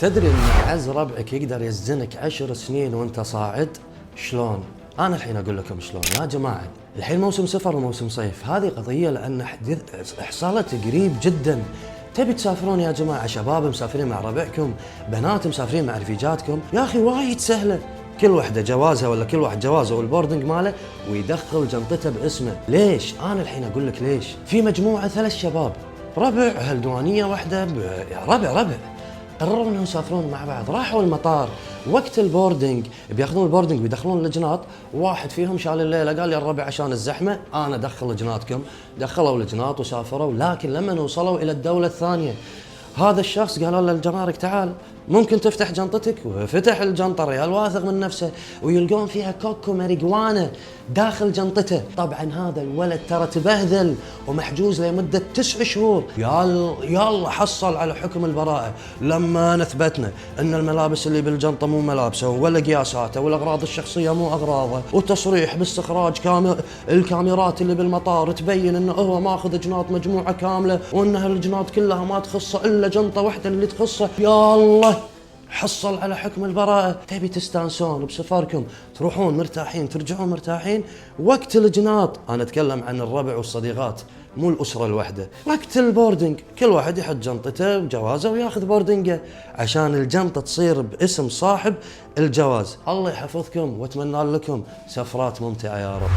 تدري ان اعز ربعك يقدر يزنك 10 سنين وانت صاعد؟ شلون؟ انا الحين اقول لكم شلون يا جماعه. الحين موسم سفر وموسم صيف، هذه قضيه لان حصلت قريب جدا. تبي تسافرون يا جماعه، شباب مسافرين مع ربعكم، بنات مسافرين مع رفيجاتكم، يا اخي وايد سهله. كل وحده جوازها ولا كل واحد جوازه والبوردنج ماله ويدخل جنطته باسمه. ليش؟ انا الحين اقول لك ليش. في مجموعه 3 شباب ربع اهل ديوانيه واحده ربع قرروا انهم يسافرون مع بعض. راحوا المطار وقت البوردنج، بياخذون البوردنج بيدخلون الجناط. واحد فيهم شال الليله قال يا الربع عشان الزحمه انا ادخل جناطكم. دخلوا الجناط وسافروا، لكن لما وصلوا الى الدوله الثانيه هذا الشخص قالوا له الجمارك تعال ممكن تفتح جنطتك، وفتح الجنطه الريال واثق من نفسه ويلقون فيها كوكو ماريجوانا داخل جنطته. طبعا هذا الولد ترى تبهذل ومحجوز لمده 9 شهور. يلا حصل على حكم البراءه لما نثبتنا ان الملابس اللي بالجنطه مو ملابسه ولا قياساته والاغراض الشخصيه مو اغراضه، وتصريح باستخراج الكاميرات اللي بالمطار تبين انه هو ماخذ جناط مجموعه كامله وانها الجناط كلها ما تخصه الا جنطه واحده اللي تخصه. يا الله حصل على حكم البراءة. تبي تستانسون بسفركم، تروحون مرتاحين ترجعون مرتاحين. وقت الجناط، أنا أتكلم عن الربع والصديقات مو الأسرة الواحدة، وقت البوردنج كل واحد يحط جنطته وجوازه وياخذ بوردنجه عشان الجنطة تصير باسم صاحب الجواز. الله يحفظكم واتمنى لكم سفرات ممتعة يا رب.